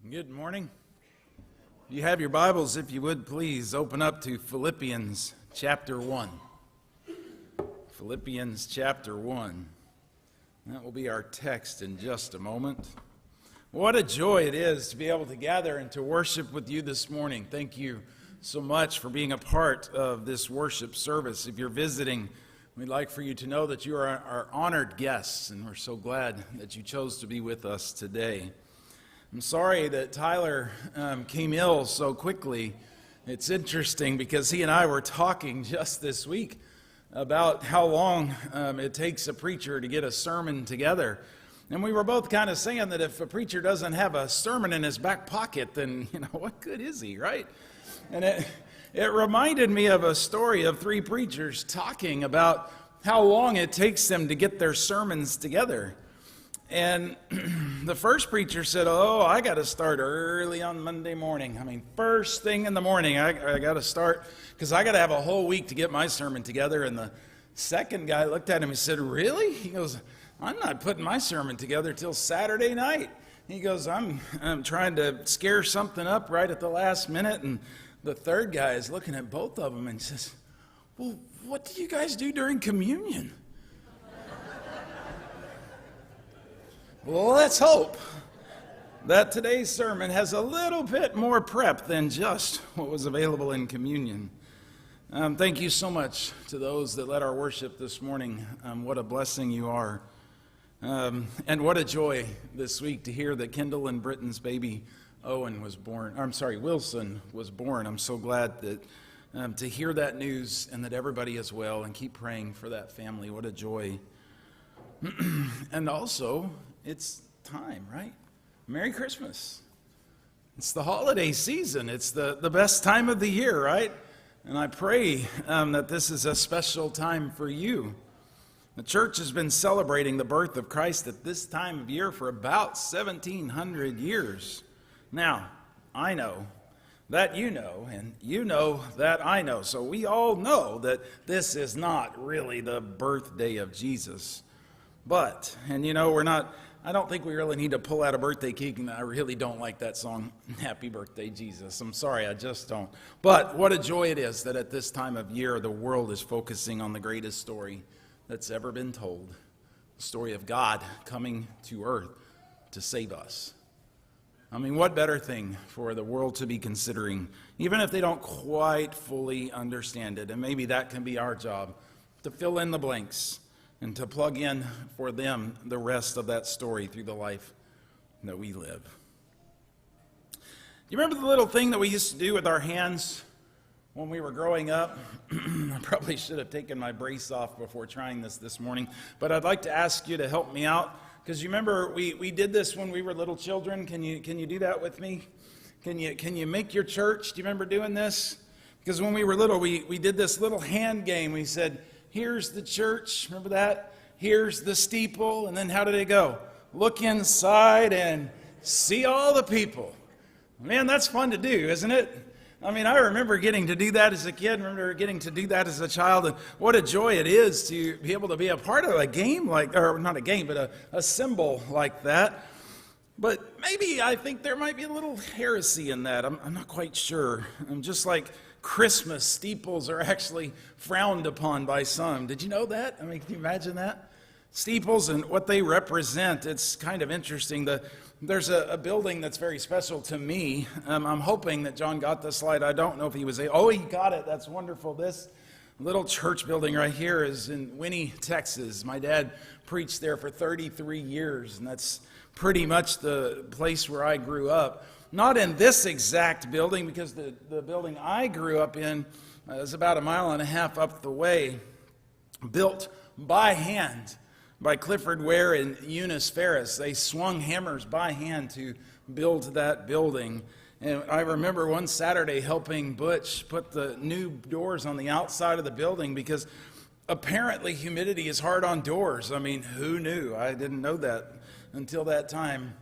Good morning. You have your Bibles, if you would please open up to Philippians chapter 1. Philippians chapter 1. That will be our text in just a moment. What a joy it is to be able to gather and to worship with you this morning. Thank you so much for being a part of this worship service. If you're visiting, we'd like for you to know that you are our honored guests, and we're so glad that you chose to be with us today. I'm sorry that Tyler came ill so quickly. It's interesting because he and I were talking just this week about how long it takes a preacher to get a sermon together. And we were both kind of saying that if a preacher doesn't have a sermon in his back pocket, then, what good is he, right? And it reminded me of a story of three preachers talking about how long it takes them to get their sermons together. And the first preacher said, I got to start early on Monday morning. First thing in the morning, I got to start because I got to have a whole week to get my sermon together. And the second guy looked at him and said, really? He goes, I'm not putting my sermon together till Saturday night. He goes, I'm trying to scare something up right at the last minute. And the third guy is looking at both of them and says, well, what do you guys do during communion? Well, let's hope that today's sermon has a little bit more prep than just what was available in communion. Thank you so much to those that led our worship this morning. What a blessing you are. And what a joy this week to hear that Kendall and Britton's baby Wilson was born. I'm so glad that to hear that news and that everybody is well, and keep praying for that family. What a joy. And also, it's time, right? Merry Christmas. It's the holiday season. It's the best time of the year, right? And I pray that this is a special time for you. The church has been celebrating the birth of Christ at this time of year for about 1,700 years. Now, I know that you know, and you know that I know. So we all know that this is not really the birthday of Jesus. But, I don't think we really need to pull out a birthday cake, and I really don't like that song, Happy Birthday, Jesus. I'm sorry, I just don't. But what a joy it is that at this time of year, the world is focusing on the greatest story that's ever been told, the story of God coming to earth to save us. What better thing for the world to be considering, even if they don't quite fully understand it, and maybe that can be our job, to fill in the blanks and to plug in for them the rest of that story through the life that we live. You remember the little thing that we used to do with our hands when we were growing up? I probably should have taken my brace off before trying this morning, but I'd like to ask you to help me out, because you remember we did this when we were little children. Can you do that with me? Can you make your church? Do you remember doing this? Because when we were little, we did this little hand game. We said, here's the church, remember that? Here's the steeple, and then how did it go? Look inside and see all the people. Man, that's fun to do, isn't it? I remember getting to do that as a kid, remember getting to do that as a child, and what a joy it is to be able to be a part of a game or not a game, but a symbol like that. But maybe I think there might be a little heresy in that. I'm not quite sure. Just like Christmas, steeples are actually frowned upon by some. Did you know that? Can you imagine that? Steeples and what they represent, it's kind of interesting. There's a building that's very special to me. I'm hoping that John got the slide. I don't know if he was he got it. That's wonderful. This little church building right here is in Winnie, Texas. My dad preached there for 33 years, and that's pretty much the place where I grew up. Not in this exact building, because the building I grew up in is about 1.5 miles up the way, built by hand by Clifford Ware and Eunice Ferris. They swung hammers by hand to build that building. And I remember one Saturday helping Butch put the new doors on the outside of the building, because apparently humidity is hard on doors. Who knew? I didn't know that until that time.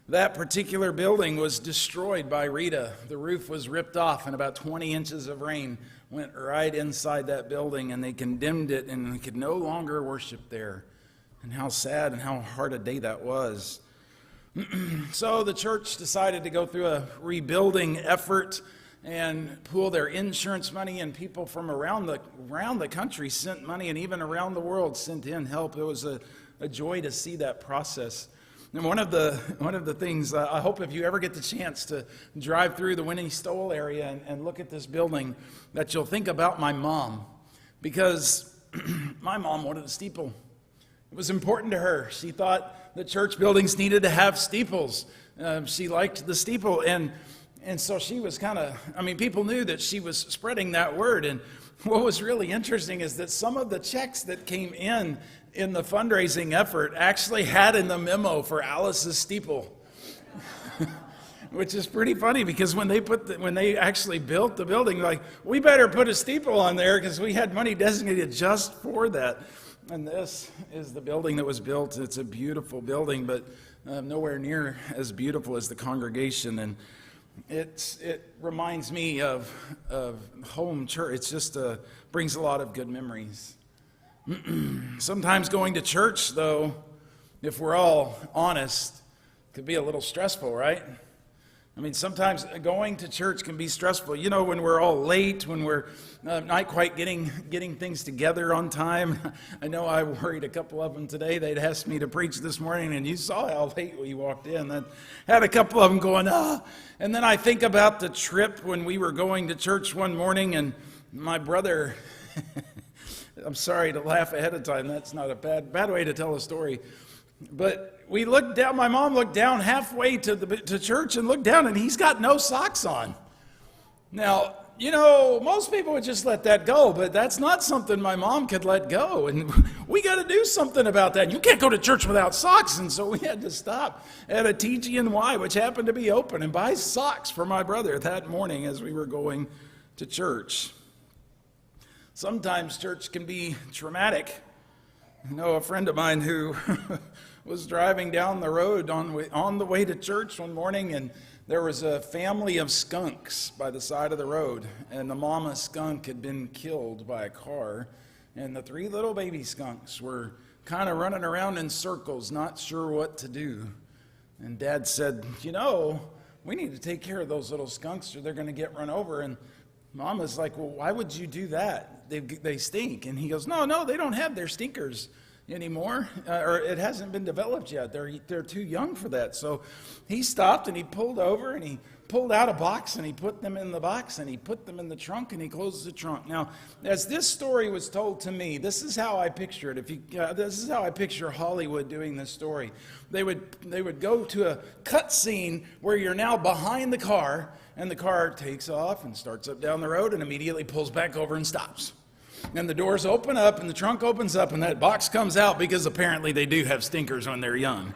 That particular building was destroyed by Rita. The roof was ripped off, and about 20 inches of rain went right inside that building, and they condemned it, and they could no longer worship there. And how sad and how hard a day that was. So the church decided to go through a rebuilding effort and pool their insurance money, and people from around the country sent money, and even around the world sent in help. It was a joy to see that process. And one of the things, I hope if you ever get the chance to drive through the Winnie Stoll area and look at this building, that you'll think about my mom, because my mom wanted a steeple. It was important to her. She thought the church buildings needed to have steeples. She liked the steeple, and so she was people knew that she was spreading that word. And what was really interesting is that some of the checks that came in the fundraising effort actually had in the memo for Alice's steeple, which is pretty funny, because when they actually built the building, like, we better put a steeple on there because we had money designated just for that. And this is the building that was built. It's a beautiful building, but nowhere near as beautiful as the congregation. And it reminds me of home church. It's just brings a lot of good memories. Sometimes going to church, though, if we're all honest, could be a little stressful, right? I mean, sometimes going to church can be stressful. You know, when we're all late, when we're not quite getting things together on time. I know I worried a couple of them today. They'd asked me to preach this morning, and you saw how late we walked in. I had a couple of them going, And then I think about the trip when we were going to church one morning, and my brother, I'm sorry to laugh ahead of time. That's not a bad way to tell a story. But we looked down, my mom looked down halfway to church and looked down, and he's got no socks on. Now, you know, most people would just let that go, but that's not something my mom could let go. And we got to do something about that. You can't go to church without socks. And so we had to stop at a TG&Y, which happened to be open, and buy socks for my brother that morning as we were going to church. Sometimes church can be traumatic. I know a friend of mine who was driving down the road on the way to church one morning, and there was a family of skunks by the side of the road, and the mama skunk had been killed by a car, and the 3 little baby skunks were kind of running around in circles, not sure what to do. And Dad said, you know, we need to take care of those little skunks or they're going to get run over. And Mama's like, well, why would you do that? They stink. And he goes, no, they don't have their stinkers anymore, or it hasn't been developed yet. They're too young for that. So he stopped and he pulled over and he pulled out a box and he put them in the box and he put them in the trunk and he closed the trunk. Now, as this story was told to me, this is how I picture it. This is how I picture Hollywood doing this story. They would go to a cut scene where you're now behind the car, and the car takes off and starts up down the road and immediately pulls back over and stops. And the doors open up and the trunk opens up and that box comes out, because apparently they do have stinkers when they're young.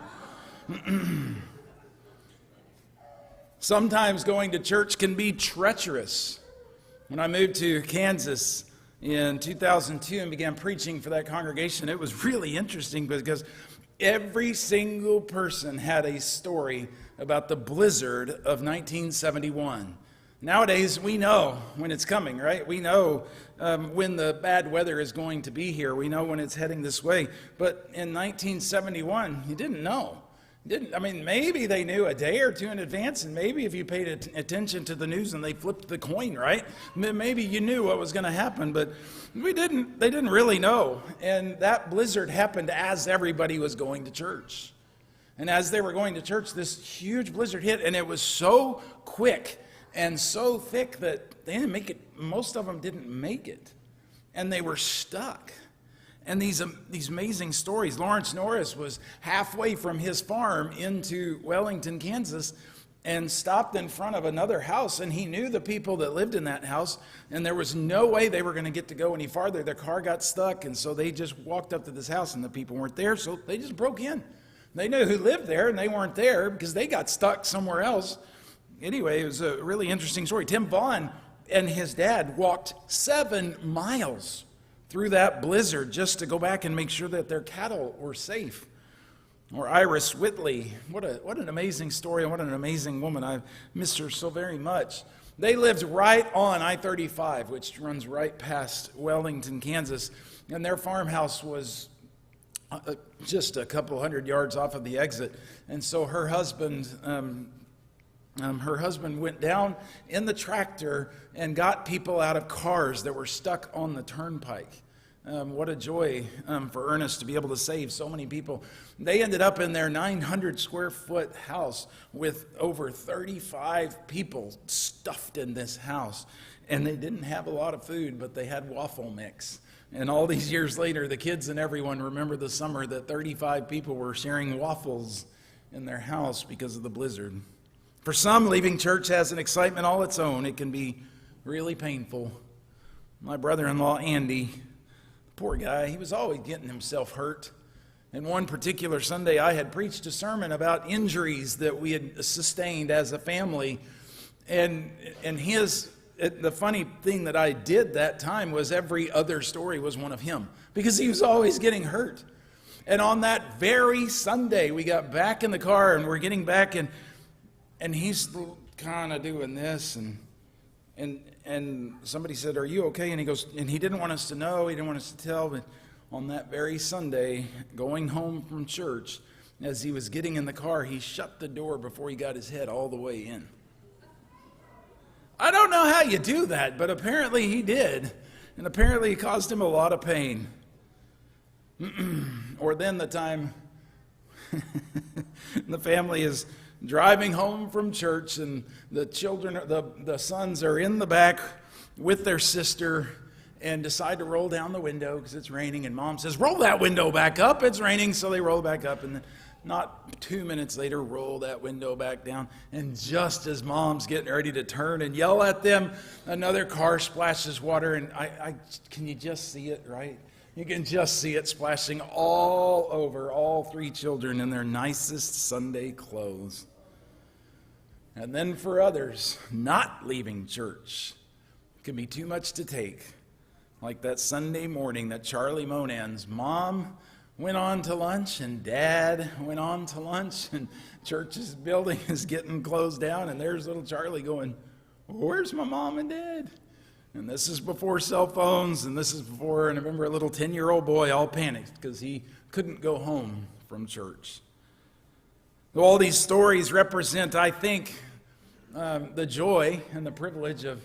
Sometimes going to church can be treacherous. When I moved to Kansas in 2002 and began preaching for that congregation, it was really interesting because every single person had a story about the blizzard of 1971. Nowadays, we know when it's coming, right? We know when the bad weather is going to be here. We know when it's heading this way. But in 1971, you didn't know. Maybe they knew a day or two in advance, and maybe if you paid attention to the news and they flipped the coin, right? Maybe you knew what was going to happen, but they didn't really know. And that blizzard happened as everybody was going to church. And as they were going to church, this huge blizzard hit, and it was so quick and so thick that they didn't make it. Most of them didn't make it, and they were stuck. And these amazing stories. Lawrence Norris was halfway from his farm into Wellington, Kansas, and stopped in front of another house, and he knew the people that lived in that house, and there was no way they were going to get to go any farther. Their car got stuck, and so they just walked up to this house, and the people weren't there, so they just broke in. They knew who lived there, and they weren't there because they got stuck somewhere else. Anyway, it was a really interesting story. Tim Vaughn and his dad walked 7 miles through that blizzard just to go back and make sure that their cattle were safe. Or Iris Whitley, what an amazing story, and what an amazing woman. I miss her so very much. They lived right on I-35, which runs right past Wellington, Kansas, and their farmhouse was just a couple hundred yards off of the exit. And so her husband went down in the tractor and got people out of cars that were stuck on the turnpike. What a joy for Ernest to be able to save so many people. They ended up in their 900 square foot house with over 35 people stuffed in this house. And they didn't have a lot of food, but they had waffle mix. And all these years later, the kids and everyone remember the summer that 35 people were sharing waffles in their house because of the blizzard. For some, leaving church has an excitement all its own. It can be really painful. My brother-in-law, Andy, poor guy, he was always getting himself hurt. And one particular Sunday, I had preached a sermon about injuries that we had sustained as a family. And the funny thing that I did that time was every other story was one of him, because he was always getting hurt. And on that very Sunday, we got back in the car and we're getting back, and he's kind of doing this, and somebody said, "Are you okay?" And he goes, and he didn't want us to know, he didn't want us to tell, but on that very Sunday, going home from church, as he was getting in the car, he shut the door before he got his head all the way in. I don't know how you do that, but apparently he did. And apparently it caused him a lot of pain. Or then the time the family is driving home from church and the children, the sons are in the back with their sister and decide to roll down the window because it's raining. And mom says, "Roll that window back up. It's raining." So they roll back up, and then not 2 minutes later, roll that window back down. And just as mom's getting ready to turn and yell at them, another car splashes water. And can you just see it, right? You can just see it splashing all over all three children in their nicest Sunday clothes. And then for others, not leaving church can be too much to take. Like that Sunday morning that Charlie Monan's mom went on to lunch and dad went on to lunch, and church's building is getting closed down, and there's little Charlie going, "Where's my mom and dad?" And this is before cell phones, and this is before, and I remember a little 10-year-old boy all panicked because he couldn't go home from church. All these stories represent, I think, the joy and the privilege of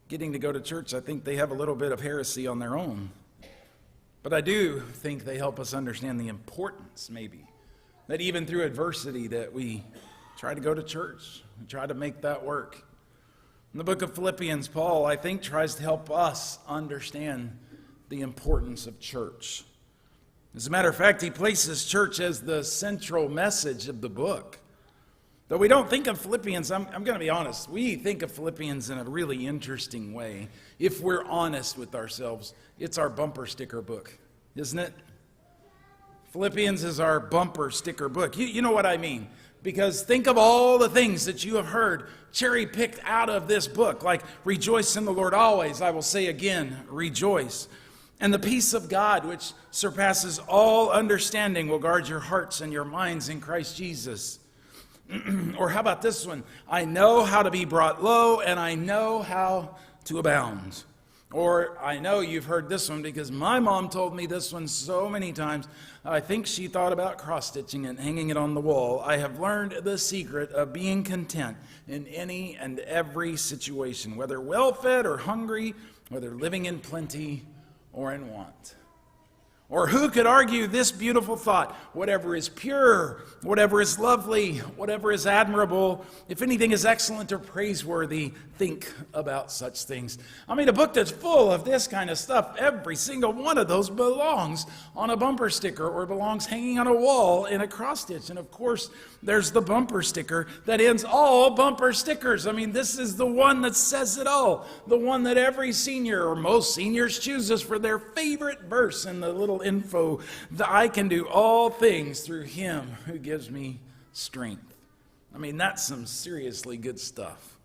getting to go to church. I think they have a little bit of heresy on their own. But I do think they help us understand the importance, maybe, that even through adversity that we try to go to church, we try to make that work. In the book of Philippians, Paul, I think, tries to help us understand the importance of church. As a matter of fact, he places church as the central message of the book. Though we don't think of Philippians, I'm going to be honest, we think of Philippians in a really interesting way. If we're honest with ourselves, it's our bumper sticker book, isn't it? Philippians is our bumper sticker book. You know what I mean? Because think of all the things that you have heard cherry-picked out of this book, like rejoice in the Lord always. I will say again, rejoice. And the peace of God, which surpasses all understanding, will guard your hearts and your minds in Christ Jesus. Or how about this one? I know how to be brought low, and I know how to abound. Or I know you've heard this one because my mom told me this one so many times. I think she thought about cross-stitching and hanging it on the wall. I have learned the secret of being content in any and every situation, whether well-fed or hungry, whether living in plenty or in want. Or who could argue this beautiful thought? Whatever is pure, whatever is lovely, whatever is admirable, if anything is excellent or praiseworthy, think about such things. I mean, a book that's full of this kind of stuff, every single one of those belongs on a bumper sticker or belongs hanging on a wall in a cross stitch. And of course, there's the bumper sticker that ends all bumper stickers. I mean, this is the one that says it all. The one that every senior or most seniors chooses for their favorite verse in the little info, that I can do all things through him who gives me strength. I mean, that's some seriously good stuff.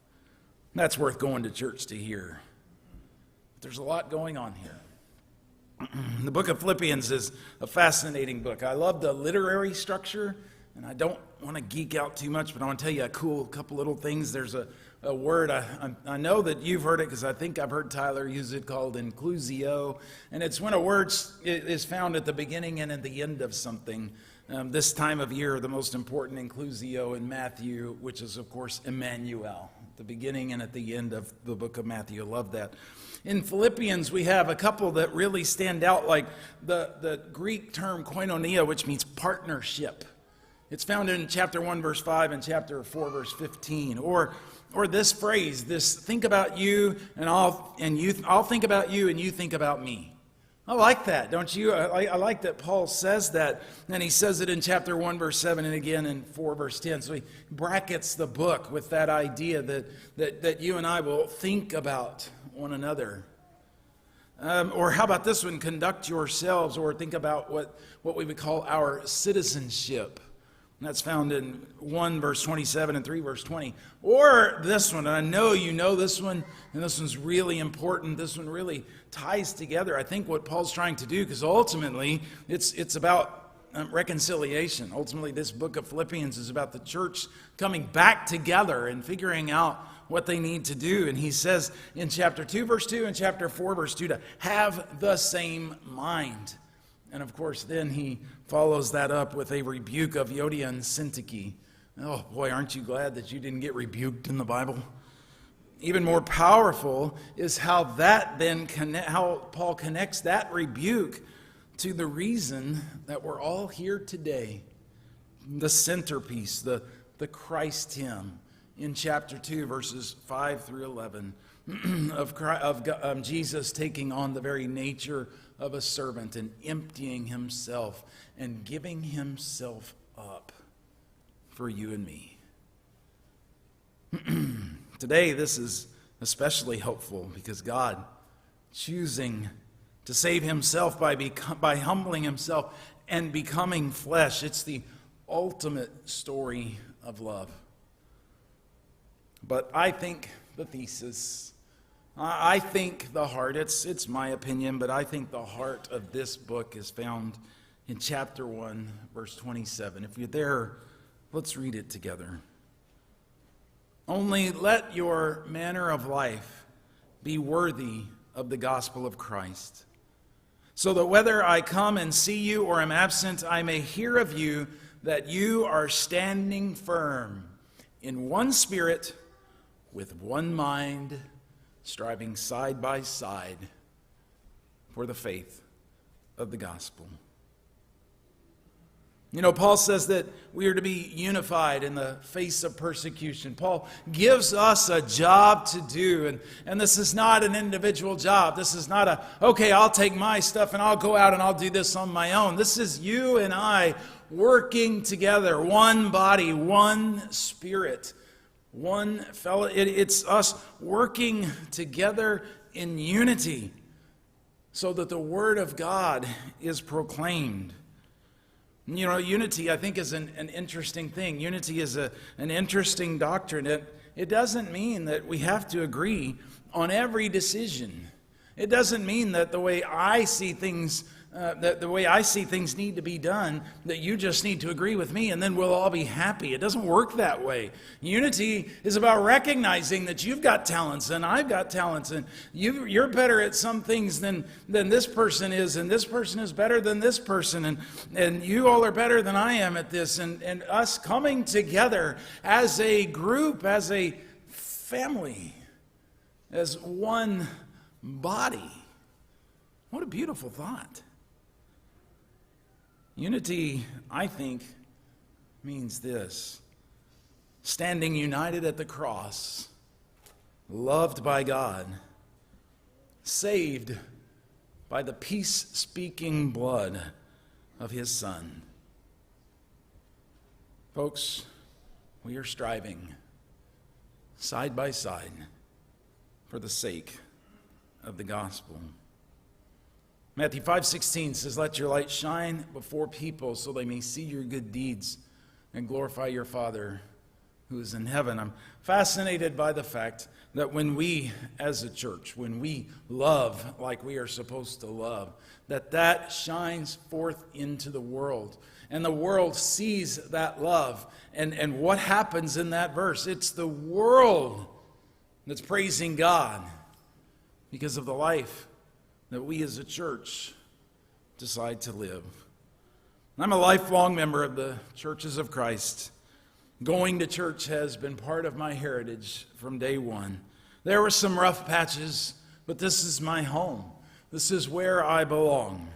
That's worth going to church to hear. There's a lot going on here. The book of Philippians is a fascinating book. I love the literary structure. And I don't want to geek out too much, but I want to tell you a cool couple little things. There's a word, I know that you've heard it because I think I've heard Tyler use it, called inclusio. And it's when a word is found at the beginning and at the end of something. This time of year, the most important inclusio in Matthew, which is, of course, Emmanuel, at the beginning and at the end of the book of Matthew. I love that. In Philippians, we have a couple that really stand out, like the Greek term koinonia, which means partnership. It's found in chapter 1, verse 5 and chapter 4, verse 15. Or this phrase, this think about you and I'll think about you and you think about me. I like that, don't you? I like that Paul says that, and he says it in chapter 1, verse 7, and again in 4, verse 10. So he brackets the book with that idea that you and I will think about one another. Or how about this one, conduct yourselves, or think about what we would call our citizenship. And that's found in 1 verse 27 and 3 verse 20. Or this one, and I know you know this one, and this one's really important. This one really ties together, I think, what Paul's trying to do, because ultimately it's about reconciliation. Ultimately, this book of Philippians is about the church coming back together and figuring out what they need to do. And he says in chapter 2 verse 2 and chapter 4 verse 2 to have the same mind. And of course, then he follows that up with a rebuke of Euodia and Syntyche. Oh boy, aren't you glad that you didn't get rebuked in the Bible? Even more powerful is how how Paul connects that rebuke to the reason that we're all here today. The centerpiece, the Christ hymn in chapter 2, verses 5 through 11, of Jesus taking on the very nature of a servant and emptying himself and giving himself up for you and me. Today, this is especially helpful because God, choosing to save himself by humbling himself and becoming flesh, it's the ultimate story of love. But I think the thesis, I think the heart, it's my opinion, but I think the heart of this book is found in chapter 1, verse 27. If you're there, let's read it together. Only let your manner of life be worthy of the gospel of Christ, so that whether I come and see you or am absent, I may hear of you that you are standing firm in one spirit, with one mind, striving side by side for the faith of the gospel. You know, Paul says that we are to be unified in the face of persecution. Paul gives us a job to do, and this is not an individual job. This is not okay, I'll take my stuff and I'll go out and I'll do this on my own. This is you and I working together, one body, one spirit, one fellow. It's us working together in unity so that the Word of God is proclaimed. You know, unity, I think, is an interesting thing. Unity is an interesting doctrine. It doesn't mean that we have to agree on every decision. It doesn't mean that the way I see things need to be done, that you just need to agree with me and then we'll all be happy. It doesn't work that way. Unity is about recognizing that you've got talents and I've got talents, and you're better at some things than this person is, and this person is better than this person, and you all are better than I am at this, and us coming together as a group, as a family, as one body. What a beautiful thought. Unity, I think, means this: standing united at the cross, loved by God, saved by the peace-speaking blood of his Son. Folks, we are striving side by side for the sake of the gospel. Matthew 5:16 says, "Let your light shine before people so they may see your good deeds and glorify your Father who is in heaven." I'm fascinated by the fact that when we, as a church, when we love like we are supposed to love, that shines forth into the world. And the world sees that love. And what happens in that verse? It's the world that's praising God because of the life that we as a church decide to live. I'm a lifelong member of the Churches of Christ. Going to church has been part of my heritage from day one. There were some rough patches, but this is my home. This is where I belong.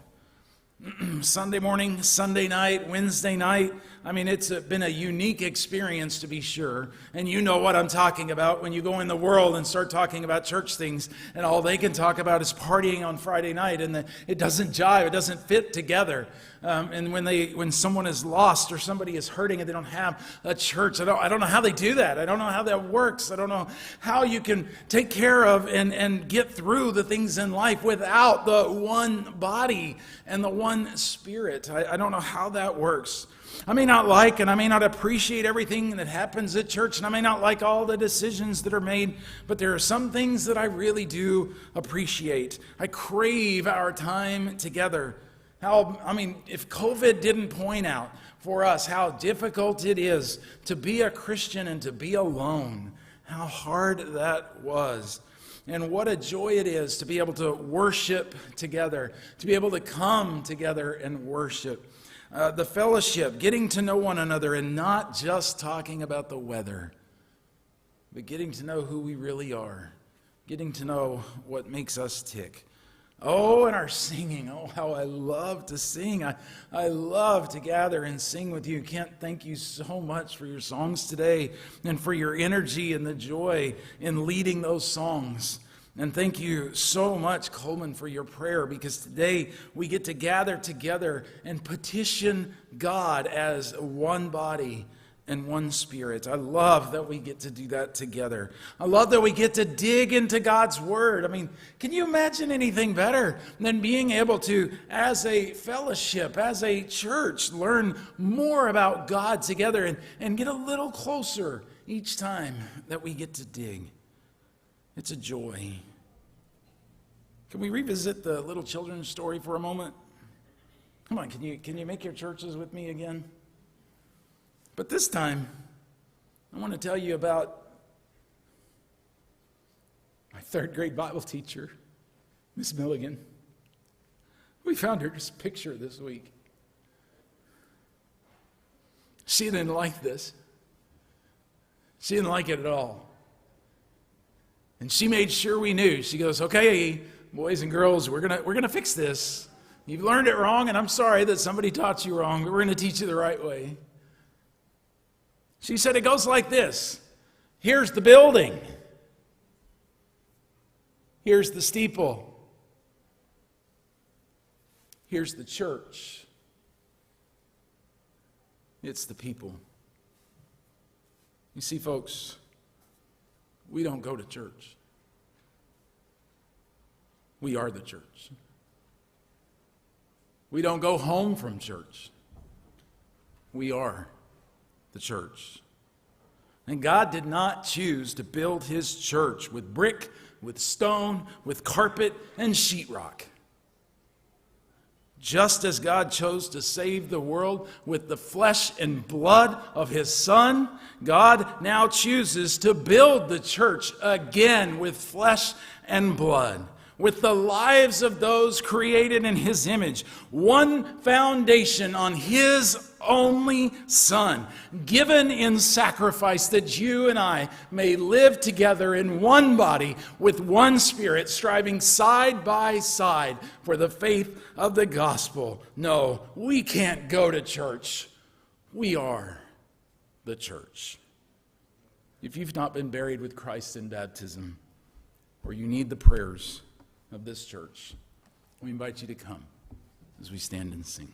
Sunday morning, Sunday night, Wednesday night. I mean, it's been a unique experience, to be sure. And you know what I'm talking about when you go in the world and start talking about church things, and all they can talk about is partying on Friday night, and it doesn't jive, it doesn't fit together. And when someone is lost or somebody is hurting and they don't have a church, I don't know how they do that. I don't know how that works. I don't know how you can take care of and get through the things in life without the one body and the one spirit. I don't know how that works. I may not like and I may not appreciate everything that happens at church, and I may not like all the decisions that are made, but there are some things that I really do appreciate. I crave our time together. If COVID didn't point out for us how difficult it is to be a Christian and to be alone, how hard that was. And what a joy it is to be able to worship together, to be able to come together and worship. The fellowship, getting to know one another, and not just talking about the weather, but getting to know who we really are, getting to know what makes us tick. Oh, and our singing. Oh, how I love to sing. I love to gather and sing with you. Can't thank you so much for your songs today and for your energy and the joy in leading those songs. And thank you so much, Coleman, for your prayer, because today we get to gather together and petition God as one body and one spirit. I love that we get to do that together. I love that we get to dig into God's Word. I mean, can you imagine anything better than being able to, as a fellowship, as a church, learn more about God together and get a little closer each time that we get to dig? It's a joy. Can we revisit the little children's story for a moment? Come on, can you make your churches with me again? But this time, I want to tell you about my third grade Bible teacher, Miss Milligan. We found her just picture this week. She didn't like this. She didn't like it at all. And she made sure we knew. She goes, okay, boys and girls, we're gonna fix this. You've learned it wrong, and I'm sorry that somebody taught you wrong, but we're going to teach you the right way. She said it goes like this. Here's the building. Here's the steeple. Here's the church. It's the people. You see, folks, we don't go to church. We are the church. We don't go home from church. We are the church. And God did not choose to build his church with brick, with stone, with carpet, and sheetrock. Just as God chose to save the world with the flesh and blood of his Son, God now chooses to build the church again with flesh and blood, with the lives of those created in his image. One foundation on his only Son, given in sacrifice that you and I may live together in one body with one Spirit, striving side by side for the faith of the gospel. No, we can't go to church. We are the church. If you've not been buried with Christ in baptism, or you need the prayers of this church, we invite you to come as we stand and sing.